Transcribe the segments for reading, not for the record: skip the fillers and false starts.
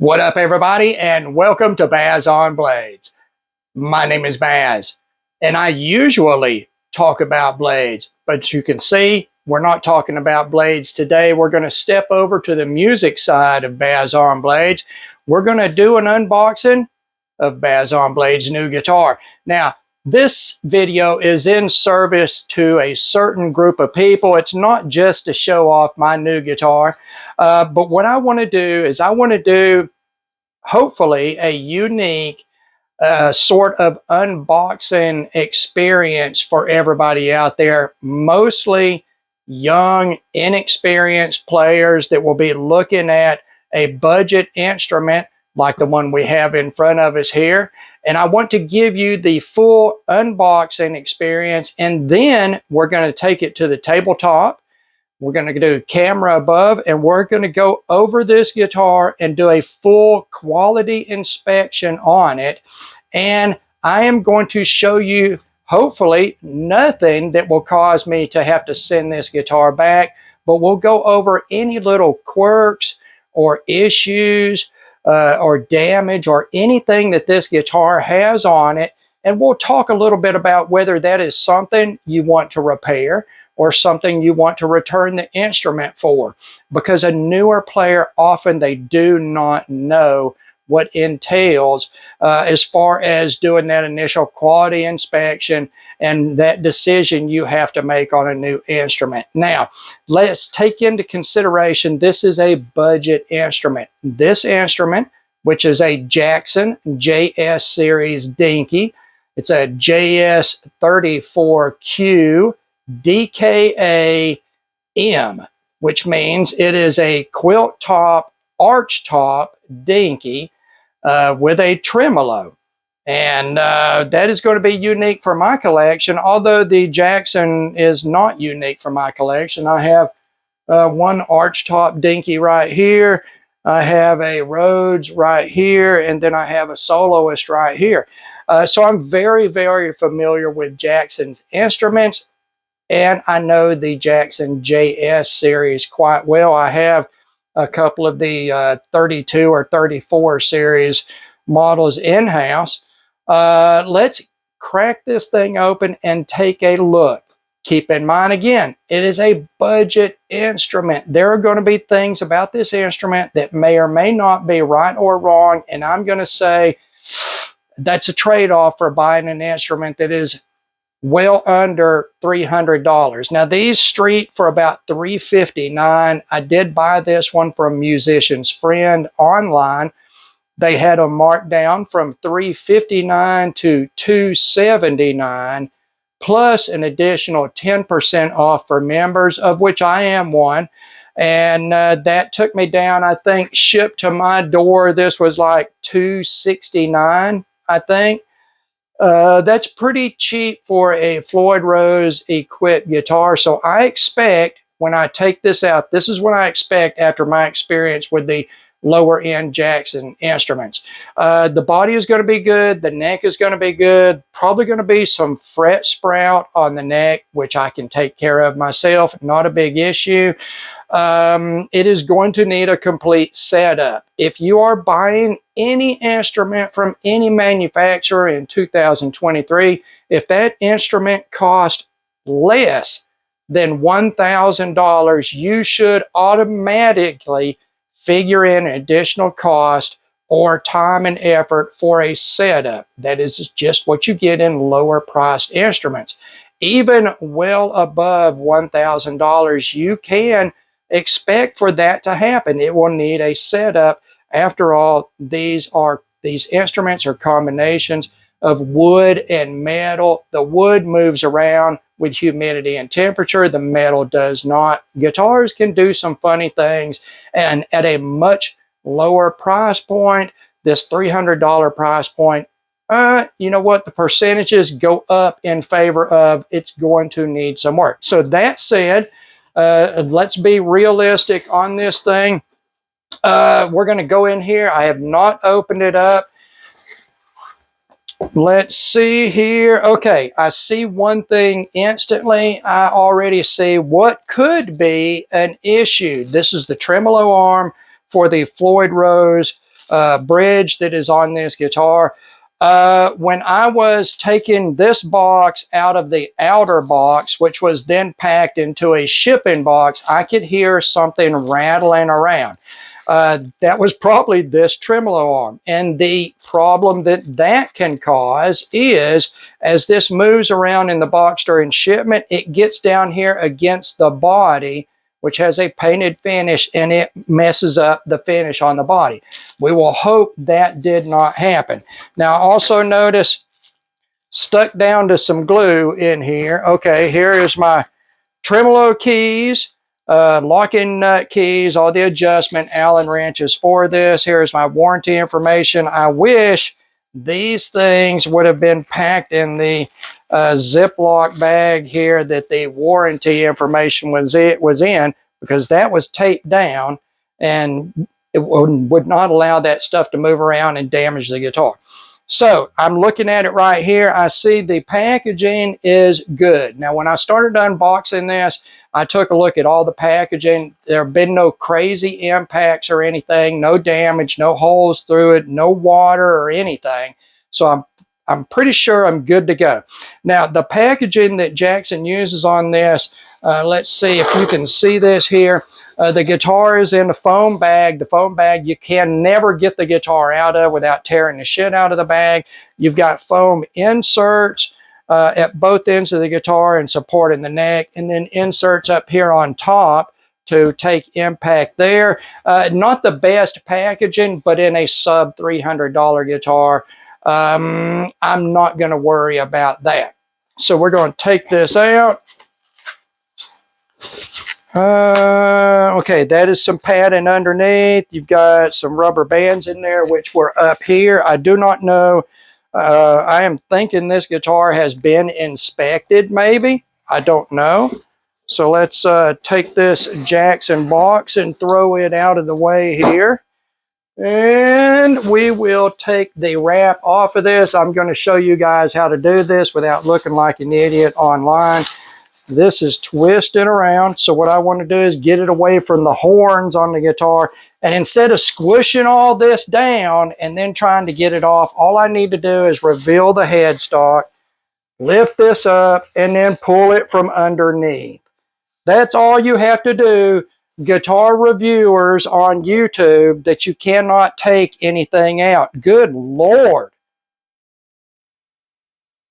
What up, everybody, and welcome to Baz on Blades. My name is Baz, and I usually talk about blades, but you can see we're not talking about blades today. We're going to step over to the music side of Baz on Blades. We're going to do an unboxing of Baz on Blades' new guitar. Now, this video is in service to a certain group of people. It's not just to show off my new guitar, but what I want to do is I want to do hopefully a unique sort of unboxing experience for everybody out there, mostly young, inexperienced players that will be looking at a budget instrument like the one we have in front of us here. And I want to give you the full unboxing experience, and then we're going to take it to the tabletop. We're going to do camera above, and we're going to go over this guitar and do a full quality inspection on it. And I am going to show you, hopefully, nothing that will cause me to have to send this guitar back, but we'll go over any little quirks or issues or damage or anything that this guitar has on it. And we'll talk a little bit about whether that is something you want to repair or something you want to return the instrument for. Because a newer player, often they do not know what entails as far as doing that initial quality inspection and that decision you have to make on a new instrument. Now, let's take into consideration this is a budget instrument. This instrument, which is a Jackson JS Series Dinky, it's a JS34Q-DKA-M, which means it is a quilt top, arch top Dinky with a tremolo. And that is going to be unique for my collection, although the Jackson is not unique for my collection. I have one arch top Dinky right here. I have a Rhodes right here, and then I have a Soloist right here. So I'm very, very familiar with Jackson's instruments, and I know the Jackson JS series quite well. I have a couple of the 32 or 34 series models in-house. Let's crack this thing open and take a look. Keep in mind, again, it is a budget instrument. There are going to be things about this instrument that may or may not be right or wrong, and I'm going to say that's a trade-off for buying an instrument that is well under $300. Now, these street for about $359. I did buy this one from Musician's Friend online. They had a markdown from $359 to $279, plus an additional 10% off for members, of which I am one. And that took me down, I think, shipped to my door, this was like $269, I think. That's pretty cheap for a Floyd Rose equipped guitar. So I expect when I take this out, this is what I expect after my experience with the lower end Jackson instruments. The body is going to be good. The neck is going to be good. Probably going to be some fret sprout on the neck, which I can take care of myself. Not a big issue. It is going to need a complete setup. If you are buying any instrument from any manufacturer in 2023, if that instrument costs less than $1,000, you should automatically figure in additional cost or time and effort for a setup. That is just what you get in lower priced instruments. Even well above $1,000, you can expect for that to happen. It will need a setup. After all, these instruments are combinations of wood and metal. The wood moves around with humidity and temperature. The metal does not. Guitars can do some funny things, and at a much lower price point, this $300 price point, you know what? The percentages go up in favor of it's going to need some work. So that said, let's be realistic on this thing. We're going to go in here. I have not opened it up. Let's see here. Okay, I see one thing instantly. I already see what could be an issue. This is the tremolo arm for the Floyd Rose bridge that is on this guitar. When I was taking this box out of the outer box, which was then packed into a shipping box, I could hear something rattling around. That was probably this tremolo arm. And the problem that can cause is, as this moves around in the box during shipment, it gets down here against the body, which has a painted finish, and it messes up the finish on the body. We will hope that did not happen. Now, also notice, stuck down to some glue in here. Okay, here is my tremolo keys, locking nut keys, all the adjustment Allen wrenches for this. Here's my warranty information. I wish these things would have been packed in the Ziploc bag here that the warranty information was in, because that was taped down and it would not allow that stuff to move around and damage the guitar. So I'm looking at it right here. I see the packaging is good. Now, when I started unboxing this, I took a look at all the packaging. There have been no crazy impacts or anything, no damage, no holes through it, no water or anything. So I'm pretty sure I'm good to go. Now, the packaging that Jackson uses on this, let's see if you can see this here. The guitar is in a foam bag. The foam bag you can never get the guitar out of without tearing the shit out of the bag. You've got foam inserts at both ends of the guitar and supporting the neck, and then inserts up here on top to take impact there. Not the best packaging, but in a sub $300 guitar, I'm not going to worry about that. So we're going to take this out. Okay, that is some padding underneath. You've got some rubber bands in there, which were up here. I do not know. I am thinking this guitar has been inspected, maybe. I don't know. So let's take this Jackson box and throw it out of the way here. And we will take the wrap off of this. I'm going to show you guys how to do this without looking like an idiot online. This is twisting around, so what I want to do is get it away from the horns on the guitar, and instead of squishing all this down and then trying to get it off, all I need to do is reveal the headstock, lift this up, and then pull it from underneath. That's all you have to do, guitar reviewers on YouTube, that you cannot take anything out. Good Lord.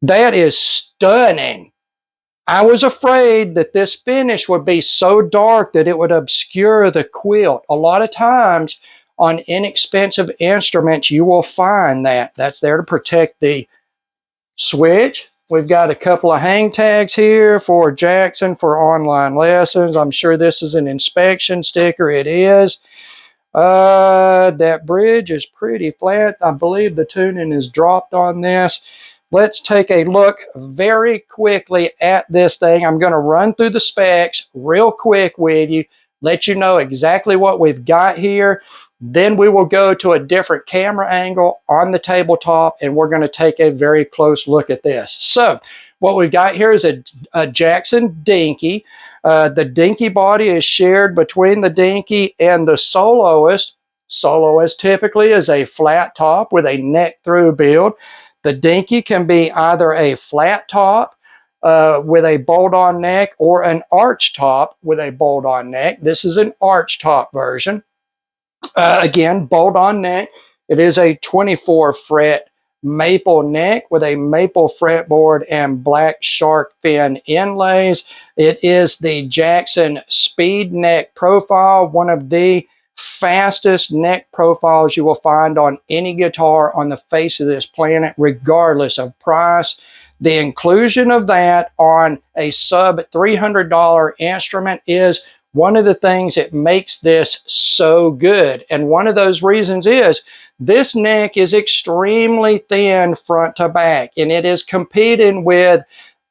That is stunning. I was afraid that this finish would be so dark that it would obscure the quilt. A lot of times on inexpensive instruments, you will find that. That's there to protect the switch. We've got a couple of hang tags here for Jackson for online lessons. I'm sure this is an inspection sticker. It is. That bridge is pretty flat. I believe the tuning is dropped on this. Let's take a look very quickly at this thing. I'm going to run through the specs real quick with you, let you know exactly what we've got here. Then we will go to a different camera angle on the tabletop, and we're going to take a very close look at this. So what we've got here is a Jackson Dinky. The Dinky body is shared between the Dinky and the Soloist. Soloist typically is a flat top with a neck-through build. The Dinky can be either a flat top with a bolt-on neck or an arch top with a bolt-on neck. This is an arch top version. Again, bolt-on neck. It is a 24-fret maple neck with a maple fretboard and black shark fin inlays. It is the Jackson Speed Neck Profile, one of the fastest neck profiles you will find on any guitar on the face of this planet, regardless of price. The inclusion of that on a sub $300 instrument is one of the things that makes this so good. And one of those reasons is this neck is extremely thin front to back, and it is competing with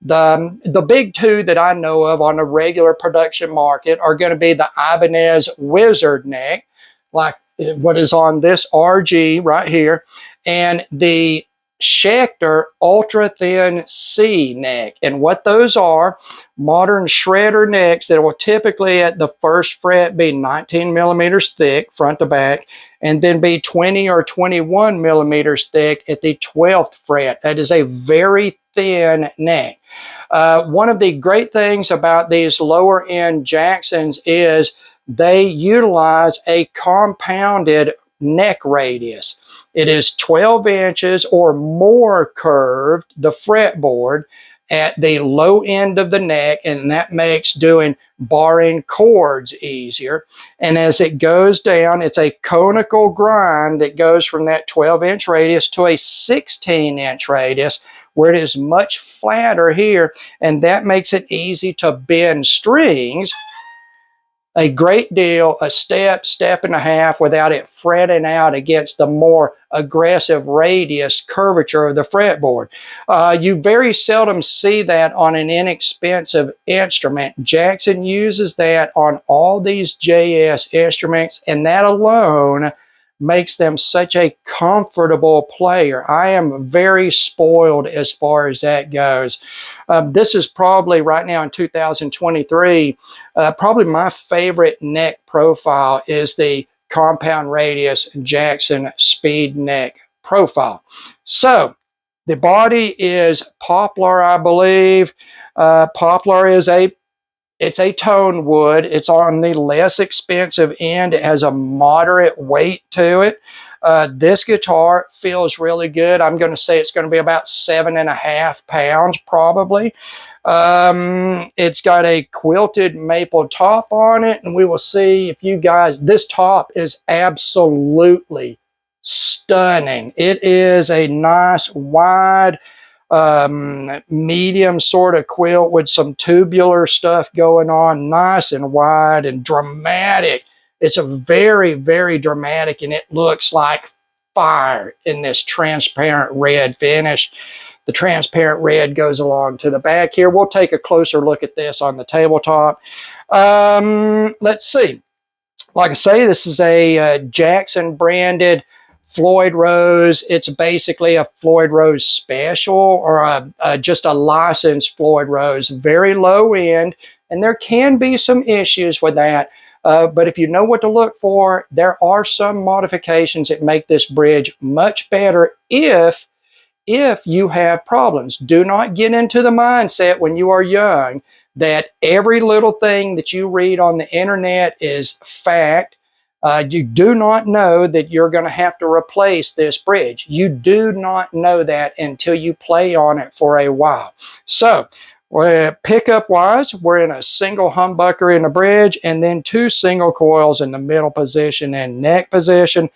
the big two that I know of on a regular production market are going to be the Ibanez Wizard neck, like what is on this RG right here, and the Schecter ultra thin C neck. And what those are, modern shredder necks that will typically at the first fret be 19 millimeters thick front to back, and then be 20 or 21 millimeters thick at the 12th fret. That is a very thin neck. One of the great things about these lower end Jacksons is they utilize a compounded neck radius. It is 12 inches or more curved, the fretboard, at the low end of the neck, and that makes doing barring chords easier. And as it goes down, it's a conical grind that goes from that 12-inch radius to a 16-inch radius, where it is much flatter here, and that makes it easy to bend strings a great deal, a step, step and a half, without it fretting out against the more aggressive radius curvature of the fretboard. You very seldom see that on an inexpensive instrument. Jackson uses that on all these JS instruments, and that alone makes them such a comfortable player. I am very spoiled as far as that goes. This is probably, right now in 2023, probably my favorite neck profile is the compound radius Jackson speed neck profile. So the body is poplar, I believe. Poplar is it's a tone wood. It's on the less expensive end. It has a moderate weight to it. This guitar feels really good. I'm going to say it's going to be about 7.5 pounds probably. It's got a quilted maple top on it, and we will see if you guys, this top is absolutely stunning. It is a nice wide medium sort of quilt with some tubular stuff going on, nice and wide and dramatic. It's a very, very dramatic, and it looks like fire in this transparent red finish. The transparent red goes along to the back here. We'll take a closer look at this on the tabletop. Let's see. Like I say, this is a Jackson branded Floyd Rose. It's basically a Floyd Rose special, or just a licensed Floyd Rose, very low end, and there can be some issues with that. But if you know what to look for, there are some modifications that make this bridge much better if you have problems. Do not get into the mindset when you are young that every little thing that you read on the internet is fact. You do not know that you're going to have to replace this bridge. You do not know that until you play on it for a while. So, pickup wise, we're in a single humbucker in the bridge, and then 2 single coils in the middle position and neck position.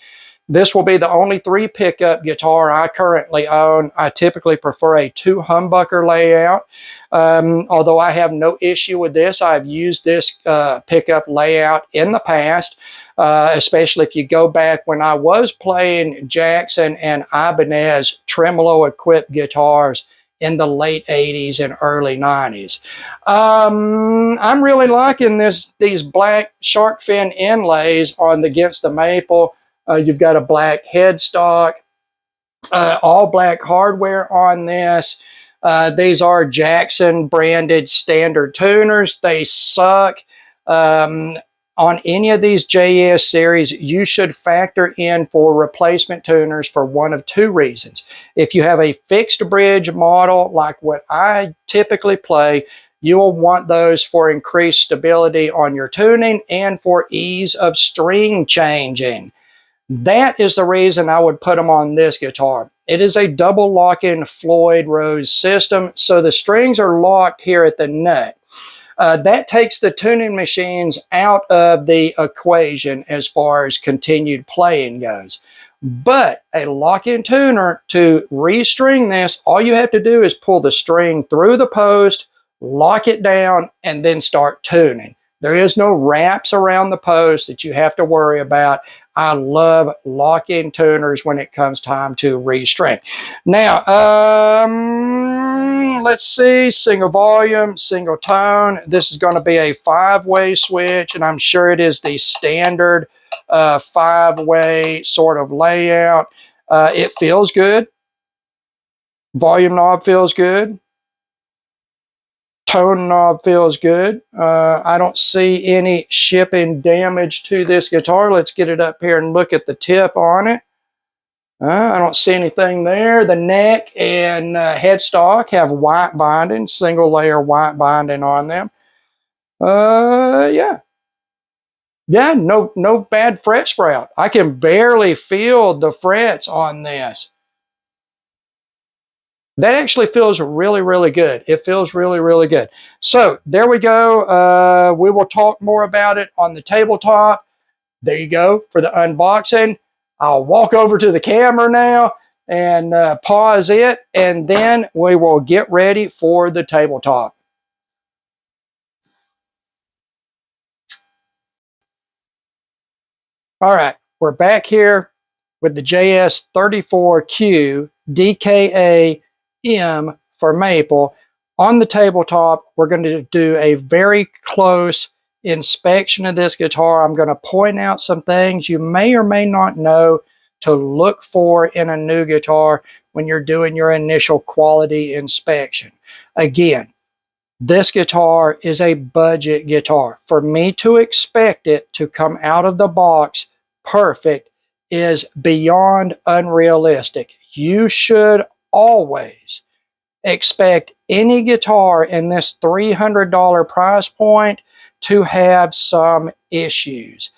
This will be the only 3 pickup guitar I currently own. I typically prefer a 2 humbucker layout. Although I have no issue with this. I've used this pickup layout in the past, especially if you go back when I was playing Jackson and Ibanez tremolo equipped guitars in the late 80s and early 90s. I'm really liking these black shark fin inlays against the maple. You've got a black headstock, all black hardware on this. These are Jackson branded standard tuners. They suck. On any of these JS series, you should factor in for replacement tuners for one of 2 reasons. If you have a fixed bridge model like what I typically play, you will want those for increased stability on your tuning and for ease of string changing. That is the reason I would put them on this guitar. It is a double lock-in Floyd Rose system, so the strings are locked here at the nut. That takes the tuning machines out of the equation as far as continued playing goes. But a lock-in tuner, to restring this, all you have to do is pull the string through the post, lock it down, and then start tuning. There is no wraps around the post that you have to worry about. I love lock-in tuners when it comes time to restring. Now, let's see, single volume, single tone. This is going to be a 5-way switch, and I'm sure it is the standard 5-way sort of layout. It feels good. Volume knob feels good. Tone knob feels good. I don't see any shipping damage to this guitar. Let's get it up here and look at the tip on it. I don't see anything there. The neck and headstock have white binding, single layer white binding on them. Yeah. Yeah, no bad fret sprout. I can barely feel the frets on this. That actually feels really, really good. It feels really, really good. So there we go. We will talk more about it on the tabletop. There you go for the unboxing. I'll walk over to the camera now and pause it, and then we will get ready for the tabletop. All right, we're back here with the JS34Q-DKA-M for maple. On the tabletop, we're going to do a very close inspection of this guitar. I'm going to point out some things you may or may not know to look for in a new guitar when you're doing your initial quality inspection. Again, this guitar is a budget guitar. For me to expect it to come out of the box perfect is beyond unrealistic. You should always expect any guitar in this $300 price point to have some issues.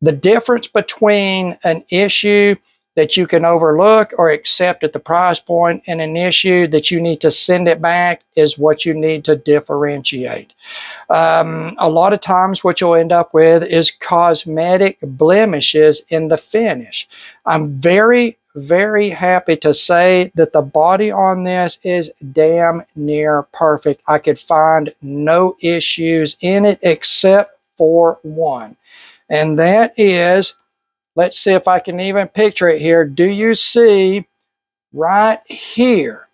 The difference between an issue that you can overlook or accept at the price point and an issue that you need to send it back is what you need to differentiate. A lot of times what you'll end up with is cosmetic blemishes in the finish. I'm very, very happy to say that the body on this is damn near perfect. I could find no issues in it except for one. And that is, let's see if I can even picture it here. Do you see right here?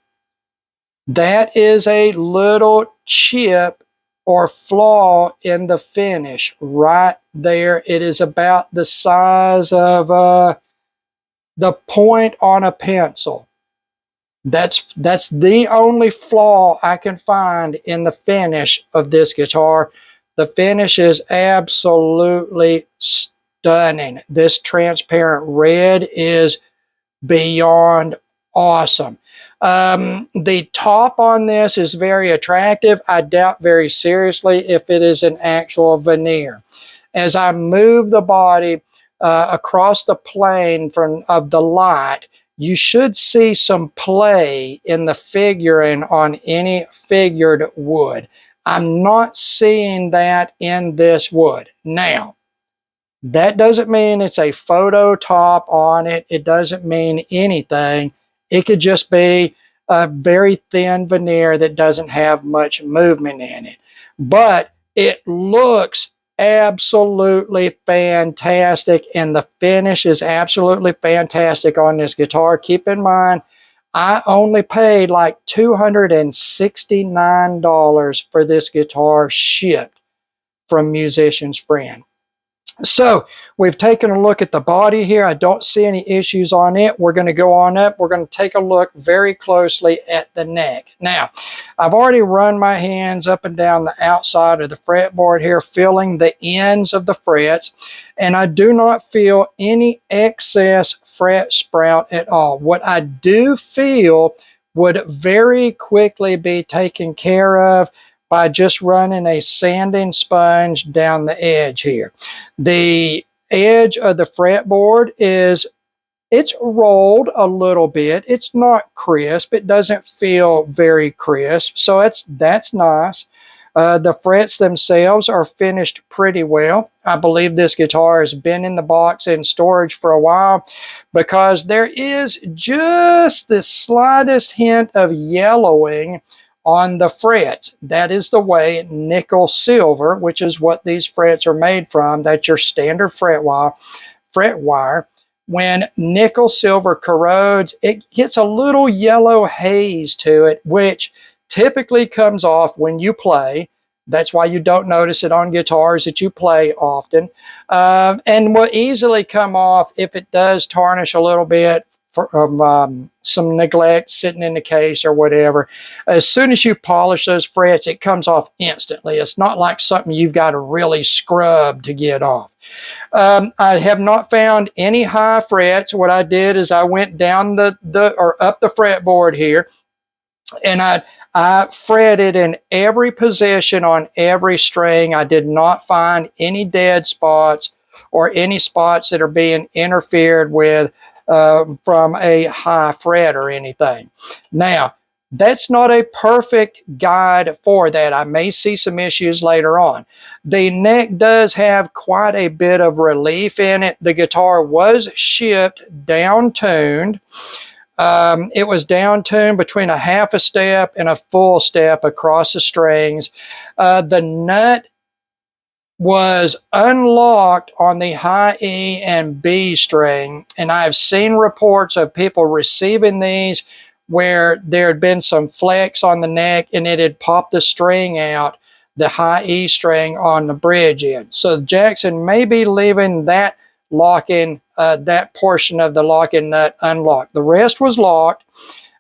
That is a little chip or flaw in the finish right there. It is about the size of the point on a pencil. That's the only flaw I can find in the finish of this guitar. The finish is absolutely stunning. This transparent red is beyond awesome. The top on this is very attractive. I doubt very seriously if it is an actual veneer. As I move the body across the plane of the light, you should see some play in the figuring on any figured wood. I'm not seeing that in this wood. Now, that doesn't mean it's a photo top on it. It doesn't mean anything. It could just be a very thin veneer that doesn't have much movement in it. But it looks absolutely fantastic, and the finish is absolutely fantastic on this guitar. Keep in mind, I only paid like $269 for this guitar shipped from Musician's Friend. So we've taken a look at the body here. I don't see any issues on it. We're going to go on up. We're going to take a look very closely at the neck. Now, I've already run my hands up and down the outside of the fretboard here, feeling the ends of the frets, and I do not feel any excess fret sprout at all. What I do feel would very quickly be taken care of by just running a sanding sponge down the edge here. The edge of the fretboard it's rolled a little bit. It's not crisp. It doesn't feel very crisp, so that's nice. The frets themselves are finished pretty well. I believe this guitar has been in the box in storage for a while because there is just the slightest hint of yellowing on the frets. That is the way nickel silver, which is what these frets are made from, that's your standard fret wire. When nickel silver corrodes, it gets a little yellow haze to it, which typically comes off when you play. That's why you don't notice it on guitars that you play often, and will easily come off if it does tarnish a little bit some neglect sitting in the case or whatever. As soon as you polish those frets, it comes off instantly. It's not like something you've got to really scrub to get off. I have not found any high frets. What I did is I went down or up the fretboard here, and I fretted in every position on every string. I did not find any dead spots or any spots that are being interfered with from a high fret or anything. Now, that's not a perfect guide for that. I may see some issues later on. The neck does have quite a bit of relief in it. The guitar was shipped down-tuned. It was down-tuned between a half a step and a full step across the strings. The nut was unlocked on the high E and B string, and I've seen reports of people receiving these where there had been some flex on the neck and it had popped the string out, the high E string on the bridge end. So Jackson may be leaving that locking, that portion of the locking nut unlocked. The rest was locked,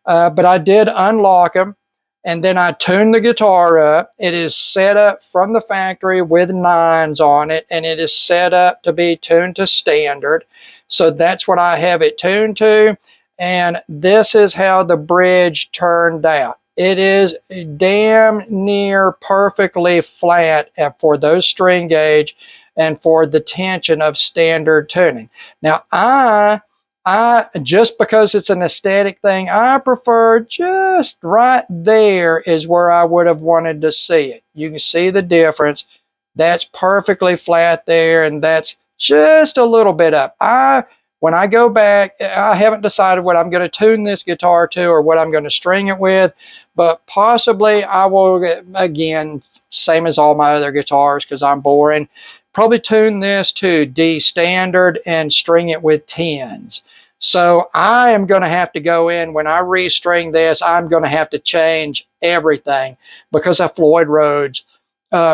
but I did unlock them, and then I tuned the guitar up. It is set up from the factory with 9s on it, and it is set up to be tuned to standard. So that's what I have it tuned to, and this is how the bridge turned out. It is damn near perfectly flat for those string gauge and for the tension of standard tuning. Now, I just because it's an aesthetic thing, I prefer just right there is where I would have wanted to see it. You can see the difference. That's perfectly flat there, and that's just a little bit up. When I go back, I haven't decided what I'm going to tune this guitar to or what I'm going to string it with, but possibly I will, again, same as all my other guitars because I'm boring, probably tune this to D standard and string it with 10s. So I am going to have to go in, when I restring this, I'm going to have to change everything because a Floyd Rose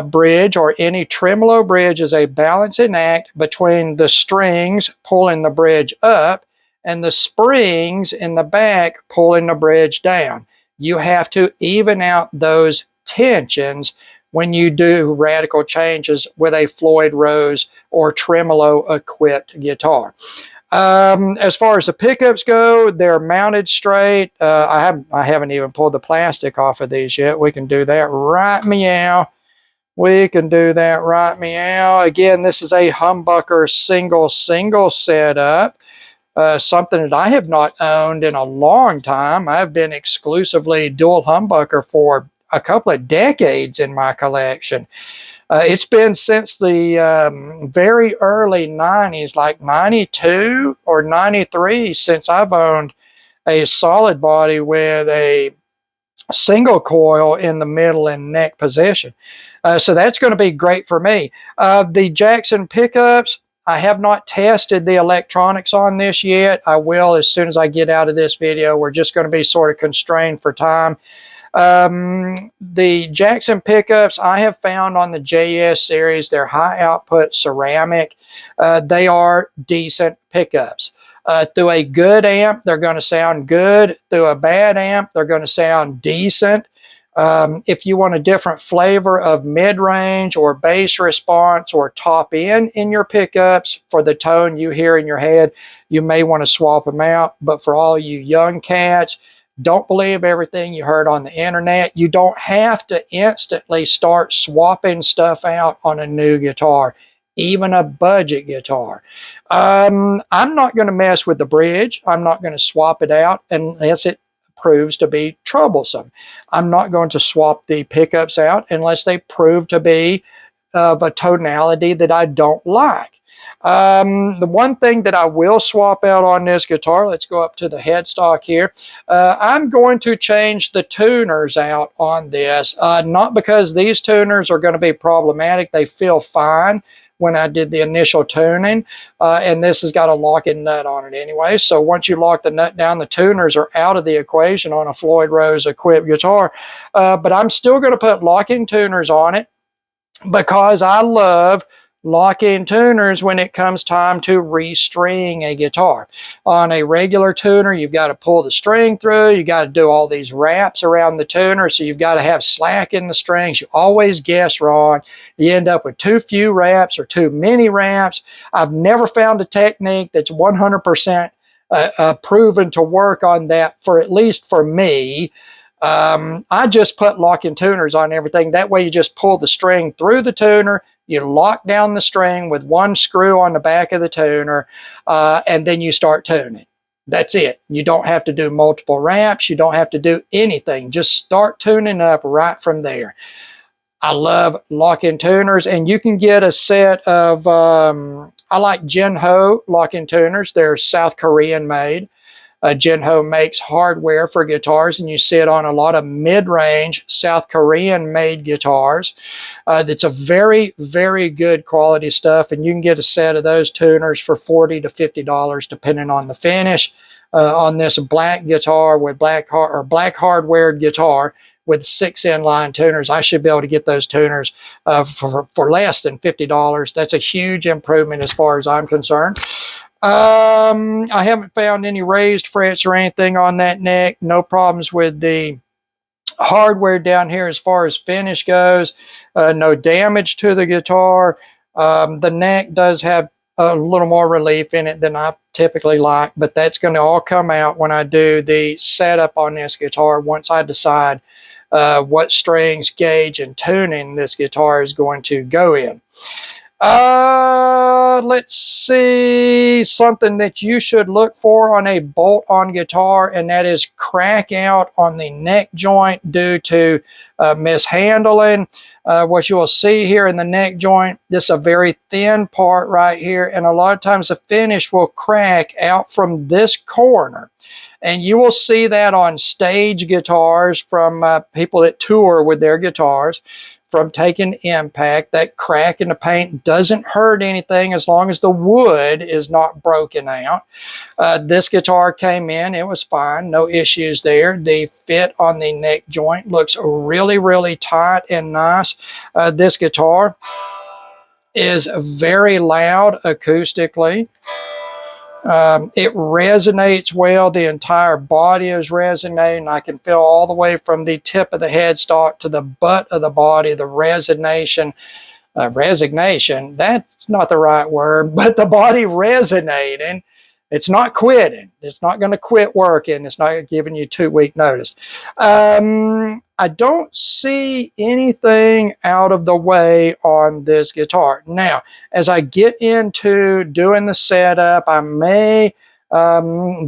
bridge or any tremolo bridge is a balancing act between the strings pulling the bridge up and the springs in the back pulling the bridge down. You have to even out those tensions when you do radical changes with a Floyd Rose or tremolo equipped guitar. As far as the pickups go, they're mounted straight. I haven't even pulled the plastic off of these yet. We can do that right meow. We can do that right meow. Again, this is a humbucker single setup. Something that I have not owned in a long time. I've been exclusively dual humbucker for a couple of decades in my collection. It's been since the very early 90s, like 92 or 93, since I've owned a solid body with a single coil in the middle and neck position. So that's going to be great for me. The Jackson pickups, I have not tested the electronics on this yet. I will as soon as I get out of this video. We're just going to be sort of constrained for time. The Jackson pickups I have found on the JS series, they're high output ceramic. They are decent pickups. Through a good amp, they're going to sound good. Through a bad amp, they're going to sound decent. If you want a different flavor of mid-range or bass response or top end in your pickups for the tone you hear in your head, you may want to swap them out. But for all you young cats, don't believe everything you heard on the internet. You don't have to instantly start swapping stuff out on a new guitar, even a budget guitar. I'm not going to mess with the bridge. I'm not going to swap it out unless it proves to be troublesome. I'm not going to swap the pickups out unless they prove to be of a tonality that I don't like. The one thing that I will swap out on this guitar, let's go up to the headstock here. I'm going to change the tuners out on this, not because these tuners are going to be problematic. They feel fine when I did the initial tuning, and this has got a locking nut on it anyway. So once you lock the nut down, the tuners are out of the equation on a Floyd Rose equipped guitar. But I'm still going to put locking tuners on it because I love lock-in tuners when it comes time to restring a guitar. On a regular tuner, you've got to pull the string through, you got to do all these wraps around the tuner, so you've got to have slack in the strings. You always guess wrong. You end up with too few wraps or too many wraps. I've never found a technique that's 100% proven to work on that, for at least for me. I just put lock-in tuners on everything. That way you just pull the string through the tuner, you lock down the string with one screw on the back of the tuner, and then you start tuning. That's it. You don't have to do multiple wraps. You don't have to do anything. Just start tuning up right from there. I love lock-in tuners, and you can get a set of, I like Jinho lock-in tuners. They're South Korean made. Jinho makes hardware for guitars, and you see it on a lot of mid-range South Korean made guitars. That's a very, very good quality stuff, and you can get a set of those tuners for $40 to $50 depending on the finish. On this black guitar with black hardware guitar with 6 inline tuners, I should be able to get those tuners for less than $50. That's a huge improvement as far as I'm concerned. I haven't found any raised frets or anything on that neck. No problems with the hardware down here as far as finish goes. No damage to the guitar. The neck does have a little more relief in it than I typically like, but that's going to all come out when I do the setup on this guitar, once I decide what strings, gauge, and tuning this guitar is going to go in. Let's see, something that you should look for on a bolt-on guitar, and that is crack out on the neck joint due to mishandling. What you will see here in the neck joint, this is a very thin part right here, and a lot of times the finish will crack out from this corner. And you will see that on stage guitars from people that tour with their guitars. From taking impact, that crack in the paint doesn't hurt anything as long as the wood is not broken out. This guitar came in, it was fine, no issues there. The fit on the neck joint looks really, really tight and nice. This guitar is very loud acoustically. It resonates well. The entire body is resonating. I can feel all the way from the tip of the headstock to the butt of the body, the resignation, that's not the right word, but the body resonating. It's not quitting. It's not going to quit working. It's not giving you 2-week notice. I don't see anything out of the way on this guitar. Now, as I get into doing the setup, I may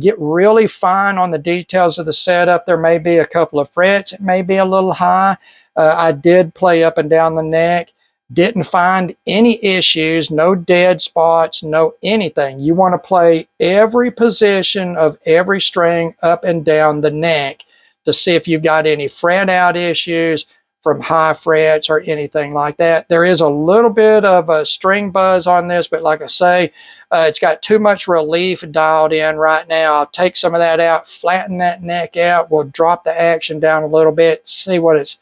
get really fine on the details of the setup. There may be a couple of frets. It may be a little high. I did play up and down the neck. Didn't find any issues, no dead spots, no anything. You want to play every position of every string up and down the neck to see if you've got any fret out issues from high frets or anything like that. There is a little bit of a string buzz on this, but like I say, it's got too much relief dialed in right now. I'll take some of that out, flatten that neck out. We'll drop the action down a little bit, see what it's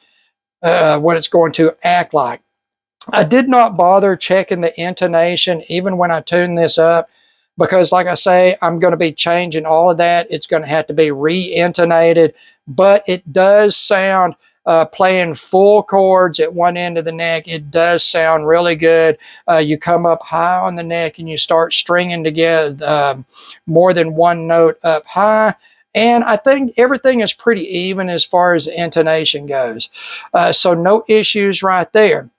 going to act like. I did not bother checking the intonation even when I tune this up, because like I say, I'm going to be changing all of that. It's going to have to be re-intonated, but it does sound, playing full chords at one end of the neck, it does sound really good. You come up high on the neck and you start stringing together more than one note up high. And I think everything is pretty even as far as the intonation goes. So no issues right there.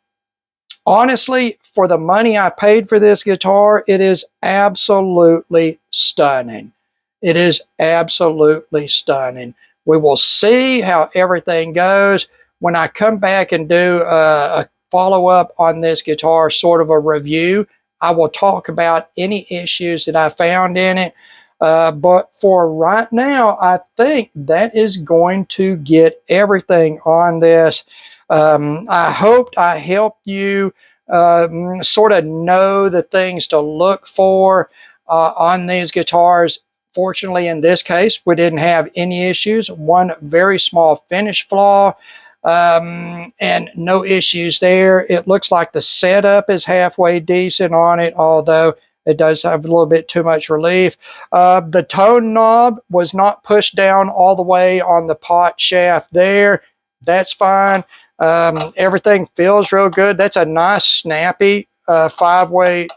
Honestly, for the money I paid for this guitar, it is absolutely stunning. It is absolutely stunning. We will see how everything goes when I come back and do a follow-up on this guitar, sort of a review. I will talk about any issues that I found in it. But for right now, I think that is going to get everything on this. I hoped I helped you sort of know the things to look for on these guitars. Fortunately, in this case, we didn't have any issues. One very small finish flaw. and no issues there. It looks like the setup is halfway decent on it, although it does have a little bit too much relief. The tone knob was not pushed down all the way on the pot shaft there. That's fine. Everything feels real good. That's a nice snappy 5-way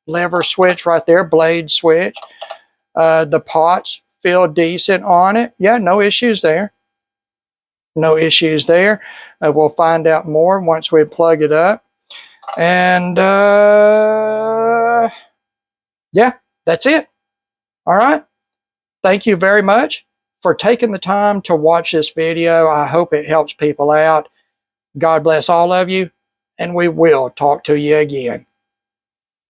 lever switch right there, blade switch. The pots feel decent on it. Yeah, no issues there. No issues there. We'll find out more once we plug it up. And yeah, that's it. All right. Thank you very much for taking the time to watch this video. I hope it helps people out. God bless all of you, and we will talk to you again.